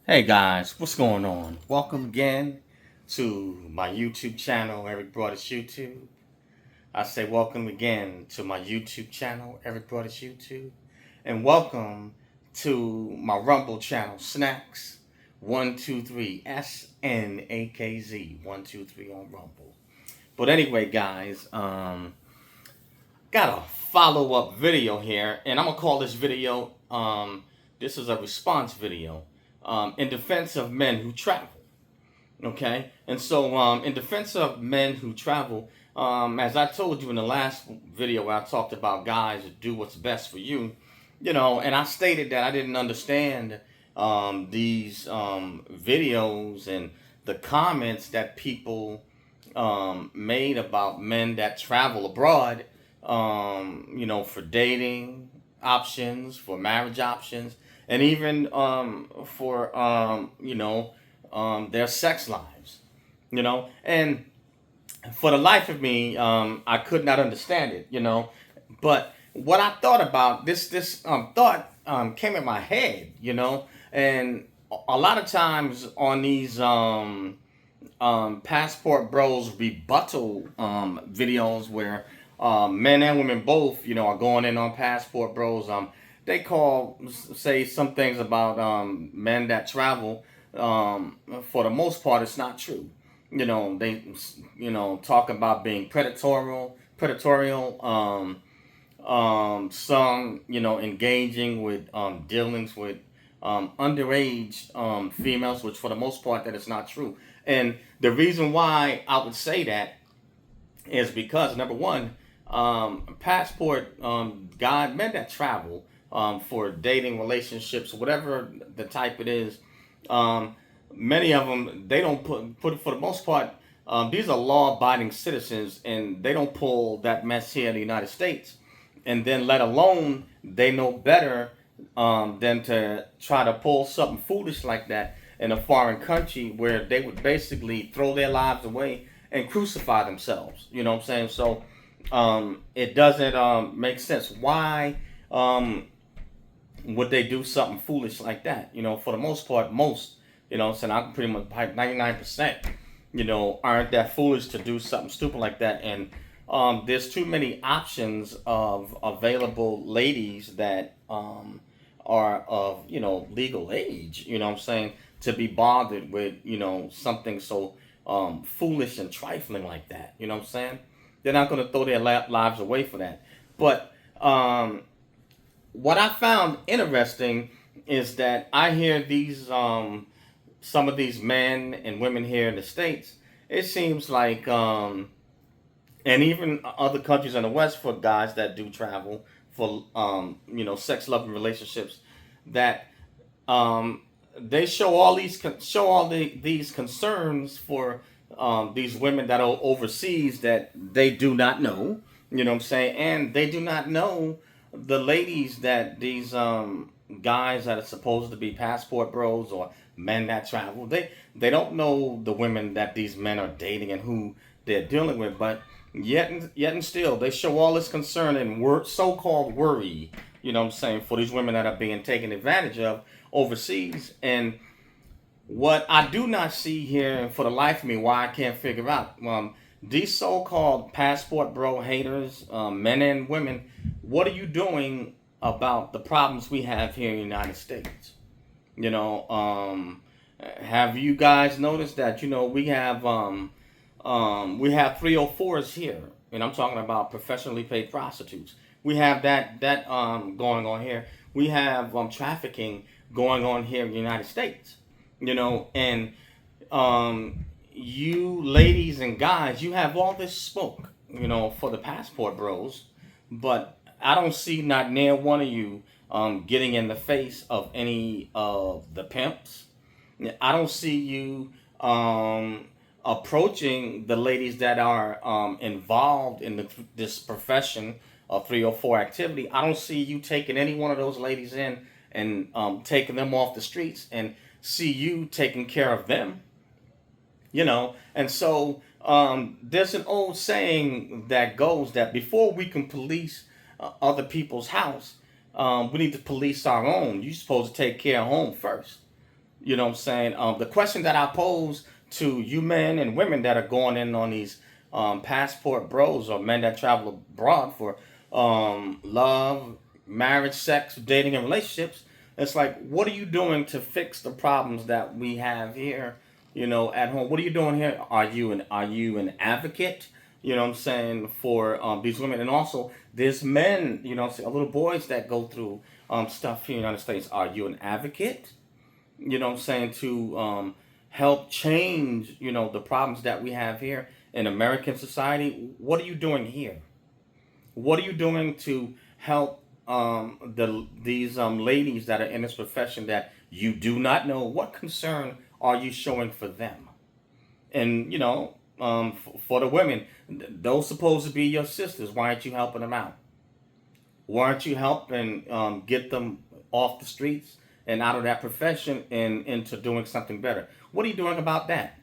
Hey guys, what's going on? Welcome again to my YouTube channel, Eric Broadus YouTube. I say welcome again to my YouTube channel, Eric Broadus YouTube. And welcome to my Rumble channel, Snakz 123, SNAKZ 123 on Rumble. But anyway, guys, got a follow-up video here, and I'm gonna call this video, this is a response video, in defense of men who travel. Okay, and so in defense of men who travel, as I told you in the last video where I talked about guys that do what's best for you, and I stated that I didn't understand these videos and the comments that people made about men that travel abroad, for dating options, for marriage options, and even for their sex lives, and for the life of me, I could not understand it, but what I thought about this thought came in my head, and a lot of times on these passport bros rebuttal videos where men and women both, are going in on passport bros. They say some things about men that travel. For the most part, it's not true. They, talk about being predatorial. Some, engaging with dealings with underage females, which for the most part that is not true. And the reason why I would say that is because number one, passport men that travel for dating, relationships, whatever the type it is, many of them they don't put for the most part. These are law-abiding citizens, and they don't pull that mess here in the United States. And then, let alone, they know better than to try to pull something foolish like that in a foreign country where they would basically throw their lives away and crucify themselves. You know what I'm saying? So it doesn't make sense. Why would they do something foolish like that? For the most part, saying I'm pretty much 99%, aren't that foolish to do something stupid like that. And there's too many options of available ladies that are of legal age. You know what I'm saying, to be bothered with something so foolish and trifling like that. You know what I'm saying? They're not going to throw their lives away for that. But what I found interesting is that I hear these some of these men and women here in the States. It seems like and even other countries in the West, for guys that do travel for sex loving relationships, that they show all these concerns for these women that are overseas that they do not know. You know what I'm saying? And they do not know the ladies that these guys that are supposed to be passport bros or men that travel. They don't know the women that these men are dating and who they're dealing with. But yet and still, they show all this concern and so-called worry. You know what I'm saying, for these women that are being taken advantage of overseas. And what I do not see here, and for the life of me, why I can't figure out, these so-called passport bro haters, men and women, what are you doing about the problems we have here in the United States? Have you guys noticed that we have 304s here, and I'm talking about professionally paid prostitutes. We have that going on here. We have trafficking going on here in the United States. And you ladies and guys, you have all this smoke, for the passport bros, but I don't see not near one of you getting in the face of any of the pimps. I don't see you approaching the ladies that are involved in this profession of 304 activity. I don't see you taking any one of those ladies in and taking them off the streets, and see you taking care of them. And so there's an old saying that goes that before we can police other people's house, we need to police our own. You're supposed to take care of home first. You know what I'm saying? The question that I pose to you men and women that are going in on these passport bros or men that travel abroad for love, marriage, sex, dating, and relationships, it's like, what are you doing to fix the problems that we have here? At home. What are you doing here? Are you an advocate? You know what I'm saying, for these women, and also there's men. Little boys that go through stuff here in the United States. Are you an advocate? To help change, the problems that we have here in American society. What are you doing here? What are you doing to help these ladies that are in this profession that you do not know? What concern are you showing for them? And for the women, those supposed to be your sisters. Why aren't you helping them out? Why aren't you helping get them off the streets and out of that profession and into doing something better? What are you doing about that?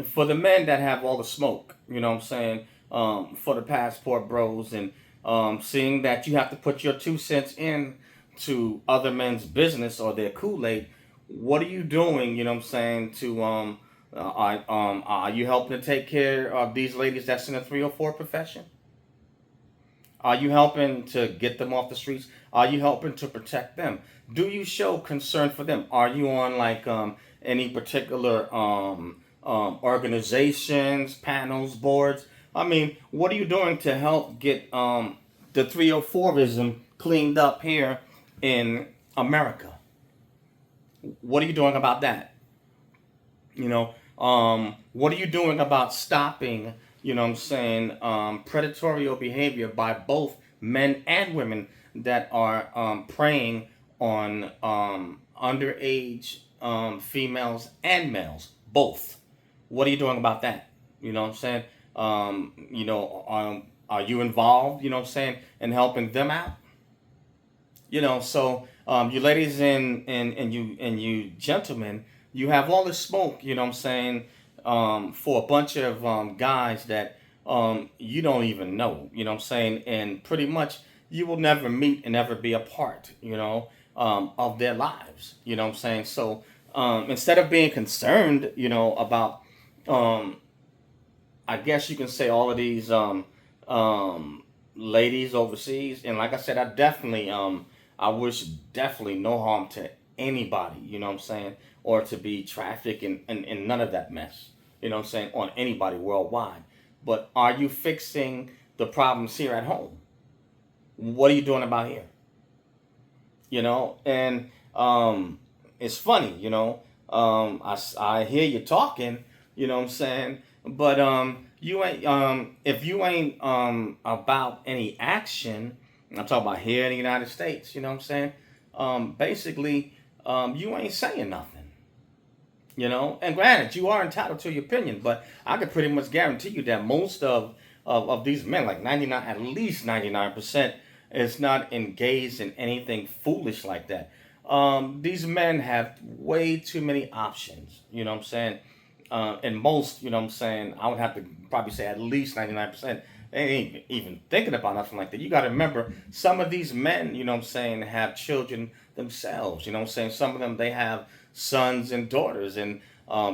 For the men that have all the smoke, for the passport bros, and seeing that you have to put your 2 cents in to other men's business or their Kool-Aid, what are you doing, to are you helping to take care of these ladies that's in the 304 profession? Are you helping to get them off the streets? Are you helping to protect them? Do you show concern for them? Are you on like any particular organizations, panels, boards? I mean, what are you doing to help get the 304ism cleaned up here in America? What are you doing about that? What are you doing about stopping, predatory behavior by both men and women that are preying on underage females and males, both? What are you doing about that? You know what I'm saying? Are you involved, in helping them out? You ladies and you gentlemen, you have all this smoke, for a bunch of guys that you don't even know, and pretty much you will never meet and never be a part, of their lives, So instead of being concerned, about, I guess you can say, all of these ladies overseas, and like I said, I wish definitely no harm to anybody, or to be trafficked and none of that mess, on anybody worldwide. But are you fixing the problems here at home? What are you doing about here? And it's funny, I hear you talking, but you ain't, if you ain't about any action. I'm talking about here in the United States, basically, you ain't saying nothing. And granted, you are entitled to your opinion, but I could pretty much guarantee you that most of these men, like 99, at least 99%, is not engaged in anything foolish like that. These men have way too many options, and most, I would have to probably say at least 99%. They ain't even thinking about nothing like that. You got to remember, some of these men, have children themselves. Some of them, they have sons and daughters, and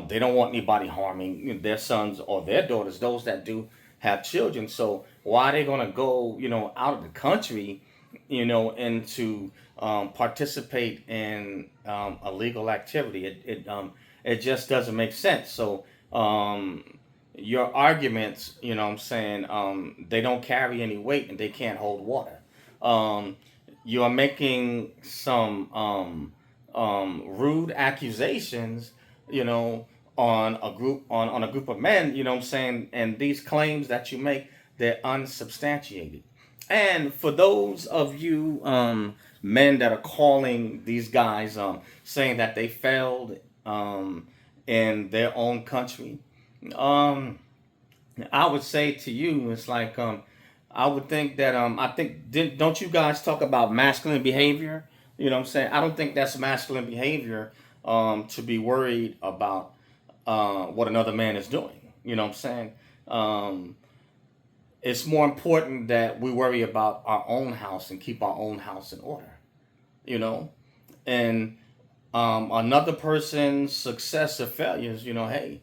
they don't want anybody harming their sons or their daughters, those that do have children. So why are they going to go, out of the country, and to participate in illegal activity? It just doesn't make sense. So your arguments, they don't carry any weight and they can't hold water. You are making some rude accusations, on a group of men, and these claims that you make, they're unsubstantiated. And for those of you men that are calling these guys, saying that they failed in their own country, I would say to you, it's like, I would think that don't you guys talk about masculine behavior? I don't think that's masculine behavior to be worried about what another man is doing. It's more important that we worry about our own house and keep our own house in order. And another person's success or failures, hey,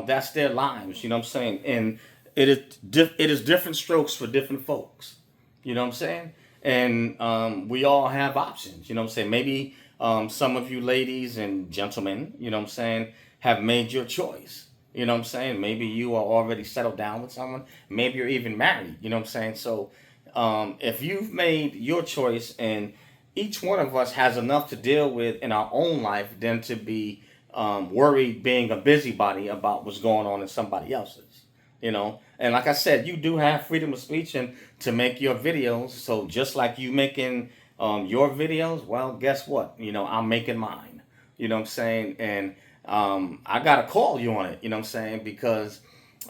that's their lives, you know what I'm saying? And it is different strokes for different folks, you know what I'm saying? And we all have options, you know what I'm saying? Maybe some of you ladies and gentlemen, you know what I'm saying, have made your choice. You know what I'm saying? Maybe you are already settled down with someone. Maybe you're even married. You know what I'm saying? So if you've made your choice, and each one of us has enough to deal with in our own life than to be worried being a busybody about what's going on in somebody else's. And like I said, you do have freedom of speech and to make your videos. So just like you making your videos, well, guess what? I'm making mine. You know what I'm saying? And I gotta call you on it. You know what I'm saying? Because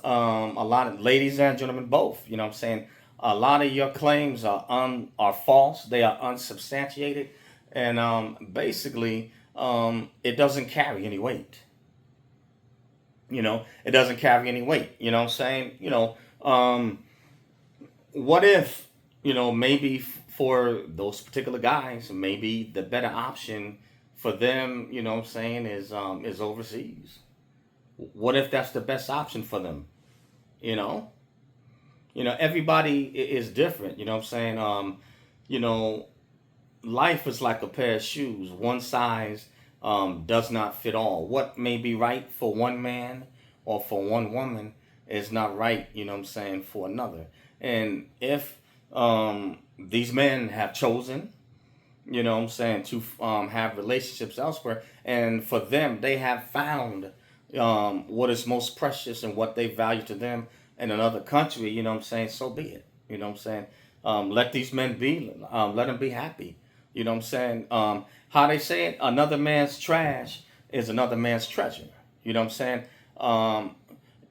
a lot of ladies and gentlemen both. You know what I'm saying? A lot of your claims are false. They are unsubstantiated, and basically, it doesn't carry any weight. It doesn't carry any weight. You know what I'm saying? What if, maybe for those particular guys, maybe the better option for them, what I'm saying, is overseas. What if that's the best option for them? You know? Everybody is different, you know what I'm saying? You know, life is like a pair of shoes. One size does not fit all. What may be right for one man or for one woman is not right, you know what I'm saying, for another. And if these men have chosen, you know what I'm saying, to have relationships elsewhere, and for them, they have found what is most precious and what they value to them in another country, you know what I'm saying, so be it. You know what I'm saying? Let these men be, let them be happy. You know what I'm saying? How they say it, another man's trash is another man's treasure. You know what I'm saying?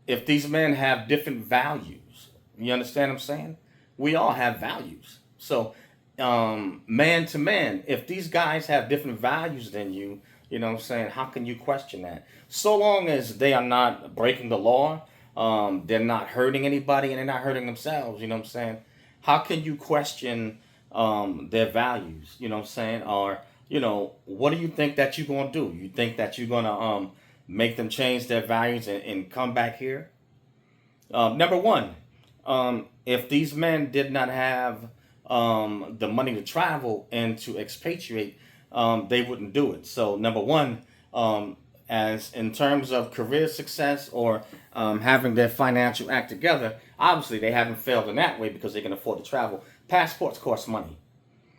If these men have different values, you understand what I'm saying? We all have values. So, man to man, if these guys have different values than you know what I'm saying, how can you question that? So long as they are not breaking the law, they're not hurting anybody, and they're not hurting themselves, you know what I'm saying? How can you question their values, you know what I'm saying? Or, what do you think that you're going to do? You think that you're going to make them change their values and come back here? Number one, if these men did not have the money to travel and to expatriate, they wouldn't do it. So, number one, as in terms of career success or having their financial act together, obviously they haven't failed in that way because they can afford to travel. Passports cost money,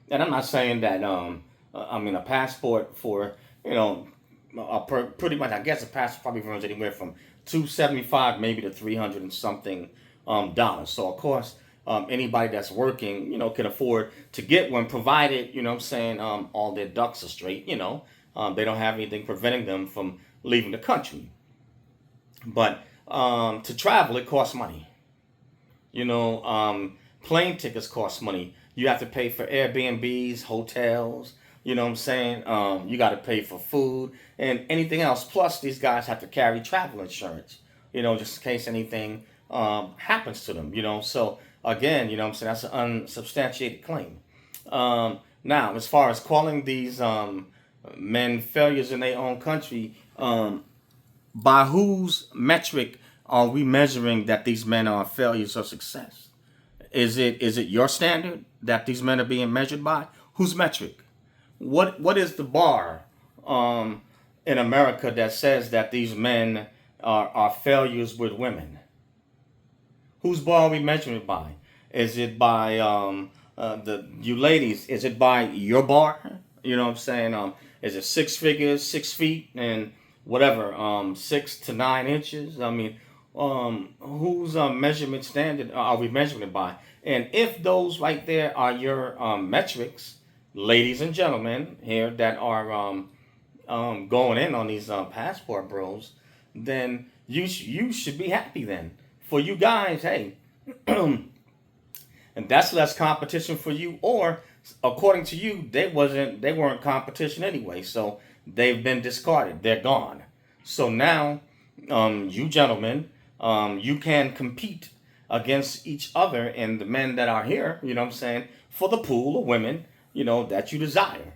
and I'm not saying that. A passport for pretty much, I guess a passport probably runs anywhere from $275 maybe to $300 and something dollars. So of course, anybody that's working, can afford to get one, provided, you know what I'm saying, all their ducks are straight, they don't have anything preventing them from leaving the country. But to travel, it costs money. Plane tickets cost money. You have to pay for Airbnbs, hotels, you know what I'm saying? You got to pay for food and anything else. Plus, these guys have to carry travel insurance, just in case anything happens to them, So, again, you know what I'm saying? That's an unsubstantiated claim. Now, as far as calling these men failures in their own country, by whose metric are we measuring that these men are failures or success? Is it your standard that these men are being measured by? Whose metric? What is the bar in America that says that these men are failures with women? Whose bar are we measuring it by? Is it by you ladies? Is it by your bar? You know what I'm saying? Is it six figures, 6 feet, and whatever, 6 to 9 inches? I mean, whose measurement standard are we measuring it by? And if those right there are your metrics, ladies and gentlemen here that are going in on these passport bros, then you should be happy then. For you guys, hey, and that's less competition for you, or according to you, they weren't competition anyway, so they've been discarded, they're gone. So now, you gentlemen, you can compete against each other and the men that are here, you know what I'm saying, for the pool of women, that you desire.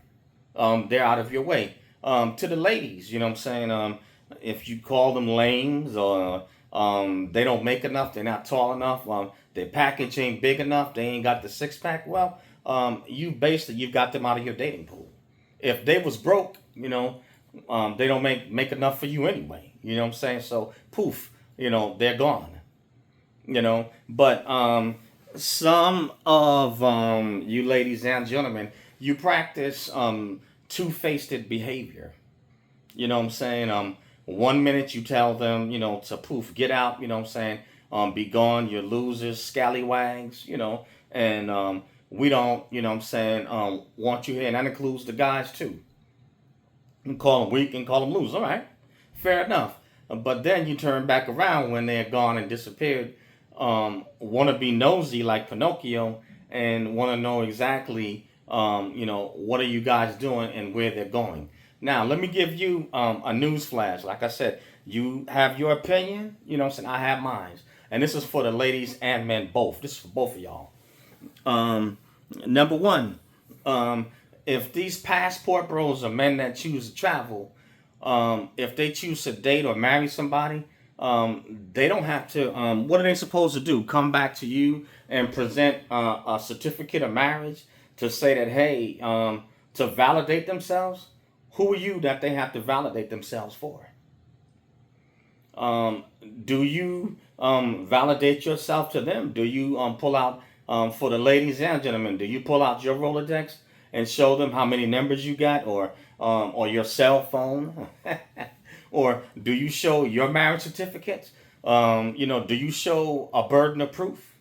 They're out of your way. to the ladies, you know what I'm saying? If you call them lames, or they don't make enough, they're not tall enough, their package ain't big enough, they ain't got the six pack, well, you've got them out of your dating pool. If they was broke, they don't make enough for you anyway. You know what I'm saying? So poof, they're gone. But some of you ladies and gentlemen, you practice two-faced behavior. You know what I'm saying? 1 minute you tell them, to poof, get out, you know what I'm saying? Be gone, you're losers, scallywags, and we don't, you know what I'm saying, want you here. And that includes the guys too. You can call them weak and call them losers. All right, fair enough. But then you turn back around when they're gone and disappeared, want to be nosy like Pinocchio and want to know exactly, what are you guys doing and where they're going. Now, let me give you a news flash. Like I said, you have your opinion, you know what I'm saying? I have mine. And this is for the ladies and men both. This is for both of y'all. Number one, if these passport bros are men that choose to travel, if they choose to date or marry somebody, they don't have to, what are they supposed to do? Come back to you and present a certificate of marriage to say that, hey, to validate themselves? Who are you that they have to validate themselves for? Do you validate yourself to them? Do you pull out, for the ladies and gentlemen, do you pull out your Rolodex and show them how many numbers you got, or your cell phone? Or do you show your marriage certificates? Do you show a burden of proof?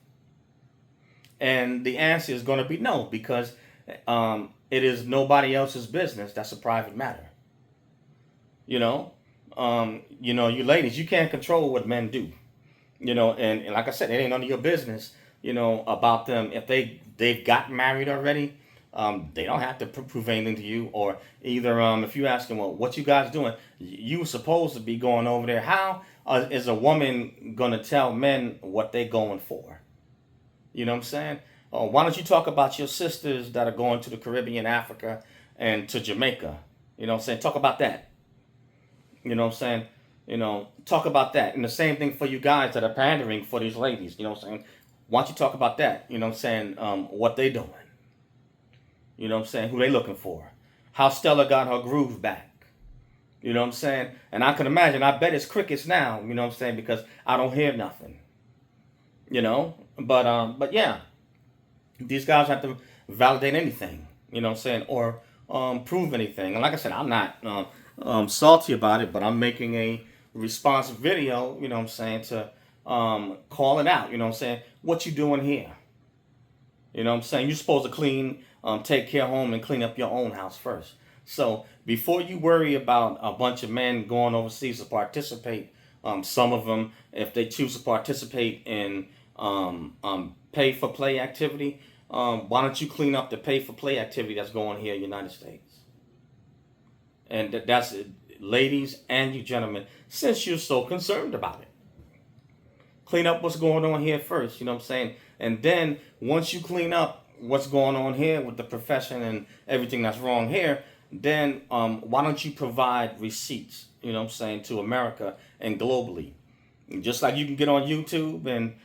And the answer is going to be no, because it is nobody else's business. That's a private matter. You ladies, you can't control what men do. And like I said, it ain't none of your business, about them. If they've gotten married already, they don't have to prove anything to you. Or either if you ask them, well, what you guys doing? You were supposed to be going over there. How is a woman going to tell men what they going for? You know what I'm saying? Why don't you talk about your sisters that are going to the Caribbean, Africa, and to Jamaica? You know what I'm saying? Talk about that. You know what I'm saying? Talk about that. And the same thing for you guys that are pandering for these ladies. You know what I'm saying? Why don't you talk about that? You know what I'm saying? What they doing? You know what I'm saying? Who they looking for? How Stella got her groove back. You know what I'm saying? And I can imagine, I bet it's crickets now, you know what I'm saying? Because I don't hear nothing. But yeah. These guys have to validate anything, you know what I'm saying? Or prove anything. And like I said, I'm not salty about it, but I'm making a responsive video, you know what I'm saying, to call it out, you know what I'm saying? What you doing here? You know what I'm saying? You're supposed to clean, take care home and clean up your own house first. So before you worry about a bunch of men going overseas to participate, some of them, if they choose to participate in pay for play activity, why don't you clean up the pay for play activity that's going here in the United States? And that's it, ladies and you gentlemen, since you're so concerned about it. Clean up what's going on here first, you know what I'm saying? And then once you clean up what's going on here with the profession and everything that's wrong here, then why don't you provide receipts, you know what I'm saying, to America and globally? And just like you can get on YouTube and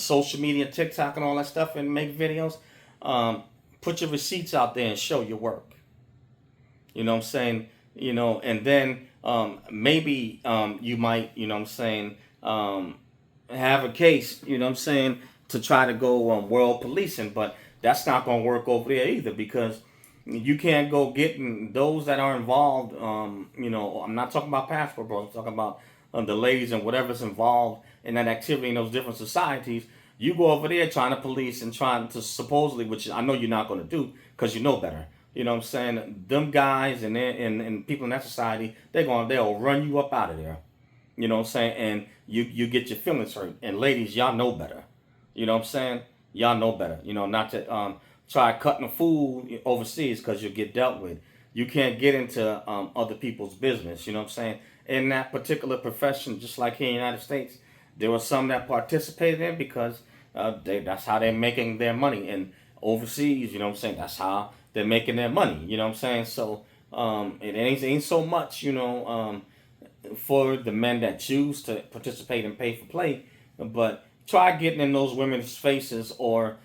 social media, TikTok and all that stuff and make videos, put your receipts out there and show your work. You know what I'm saying? And then maybe you might, you know what I'm saying, have a case, you know what I'm saying, to try to go world policing, but that's not going to work over there either, because you can't go getting those that are involved, I'm not talking about passport bros, I'm talking about the ladies and whatever's involved in that activity in those different societies. You go over there trying to police and trying to supposedly, which I know you're not going to do because you know better. You know what I'm saying? Them guys and people in that society, they'll run you up out of there. You know what I'm saying? And you get your feelings hurt. And ladies, y'all know better. You know what I'm saying? Y'all know better. Not to try cutting a fool overseas because you'll get dealt with. You can't get into other people's business. You know what I'm saying? In that particular profession, just like here in the United States, there were some that participated in because that's how they're making their money. And overseas, you know what I'm saying, that's how they're making their money. You know what I'm saying? So It ain't so much, for the men that choose to participate and pay for play, but try getting in those women's faces or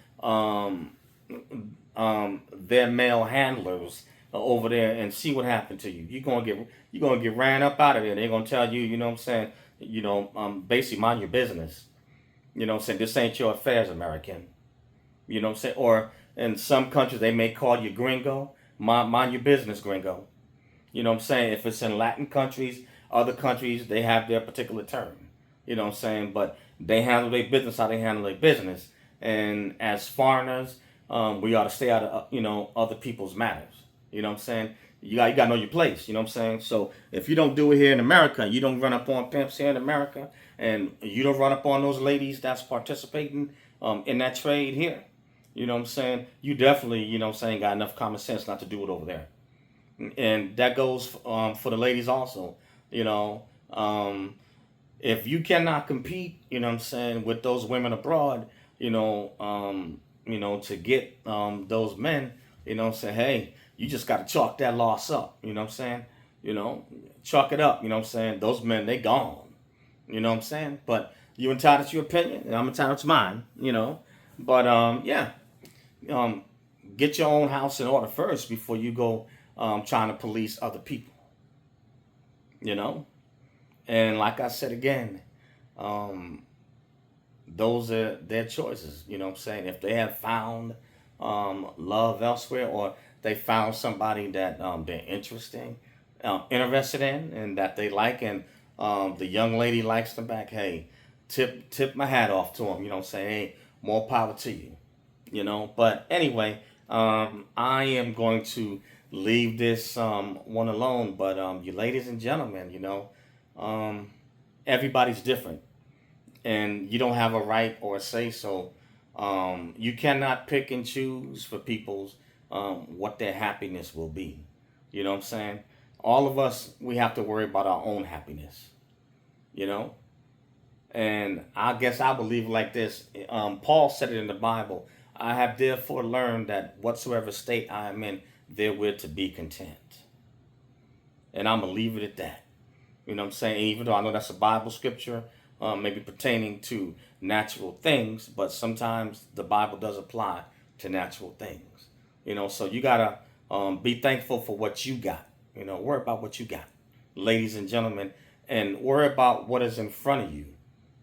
their male handlers over there and see what happened to you. You're gonna get ran up out of there. They're gonna tell you, you know what I'm saying, basically mind your business. You know what I'm saying? This ain't your affairs, American. You know what I'm saying? Or in some countries they may call you gringo. Mind your business, gringo. You know what I'm saying? If it's in Latin countries, other countries, they have their particular term. You know what I'm saying? But they handle their business how they handle their business. And as foreigners, we ought to stay out of, other people's matters. You know what I'm saying? You got to know your place. You know what I'm saying? So if you don't do it here in America, you don't run up on pimps here in America, and you don't run up on those ladies that's participating in that trade here, you know what I'm saying? You definitely, got enough common sense not to do it over there. And that goes for the ladies also. If you cannot compete, with those women abroad, to get those men, say, hey, you just got to chalk that loss up. You know what I'm saying? Chalk it up. You know what I'm saying? Those men, they gone. You know what I'm saying? But you entitled to your opinion, and I'm entitled to mine. But get your own house in order first before you go trying to police other people. And like I said again, those are their choices. You know what I'm saying? If they have found love elsewhere, or they found somebody that they're interested in and that they like, and the young lady likes them back, hey, tip my hat off to them. You know what I'm saying? Hey, more power to you. But anyway, I am going to leave this one alone. But you ladies and gentlemen, everybody's different, and you don't have a right or a say so. You cannot pick and choose for people's what their happiness will be. You know what I'm saying? All of us, we have to worry about our own happiness. And I guess I believe like this. Paul said it in the Bible. I have therefore learned that whatsoever state I am in, therewith to be content. And I'm going to leave it at that. You know what I'm saying? Even though I know that's a Bible scripture, maybe pertaining to natural things, but sometimes the Bible does apply to natural things. So you got to be thankful for what you got. Worry about what you got, ladies and gentlemen, and worry about what is in front of you.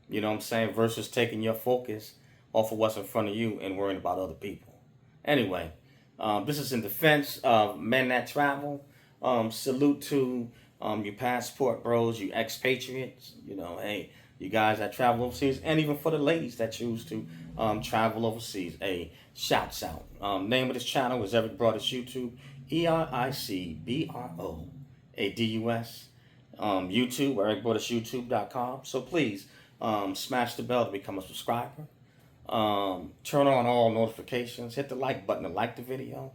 You know what I'm saying? Versus taking your focus off of what's in front of you and worrying about other people. Anyway, this is in defense of men that travel. Salute to you passport bros, you expatriates. Hey, you guys that travel overseas, and even for the ladies that choose to travel overseas. Hey, shouts out. Name of this channel is Eric Broadus YouTube. EricBroadus. YouTube, ericbroadusyoutube.com. So please smash the bell to become a subscriber. Turn on all notifications. Hit the like button to like the video.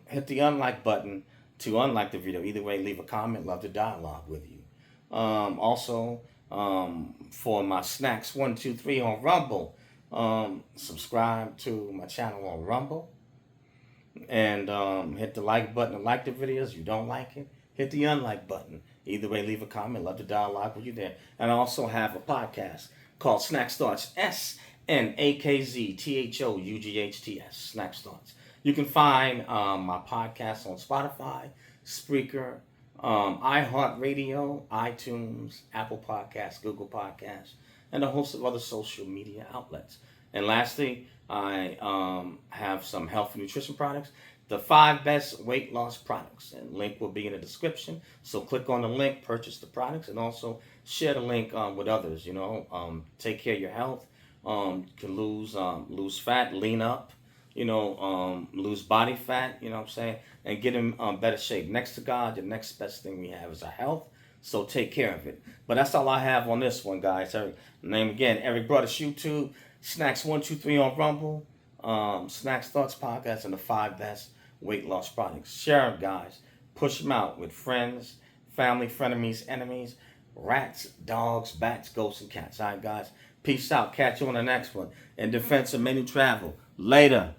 Hit the unlike button to unlike the video. Either way, leave a comment. Love to dialogue with you. Also, for my Snakz 123 on Rumble, subscribe to my channel on Rumble. And hit the like button to like the videos. You don't like it, hit the unlike button. Either way, leave a comment. Love to dialogue with you there. And I also have a podcast called Snakz Thoughts. SNAKZTHOUGHTS. Snakz Thoughts. You can find my podcast on Spotify, Spreaker, iHeartRadio, iTunes, Apple Podcasts, Google Podcasts, and a host of other social media outlets. And lastly, I have some health and nutrition products, the 5 best weight loss products, and link will be in the description. So click on the link, purchase the products, and also share the link with others. Take care of your health. You can lose fat, lean up, lose body fat, you know what I'm saying, and get in better shape. Next to God, the next best thing we have is our health. So take care of it. But that's all I have on this one, guys. Name again, Eric Broadus YouTube, Snakz 123 on Rumble, Snakz Thoughts podcast, and the 5 best weight loss products. Share them, guys. Push them out with friends, family, frenemies, enemies, rats, dogs, bats, ghosts, and cats. All right, guys. Peace out. Catch you on the next one. In defense of men who travel. Later.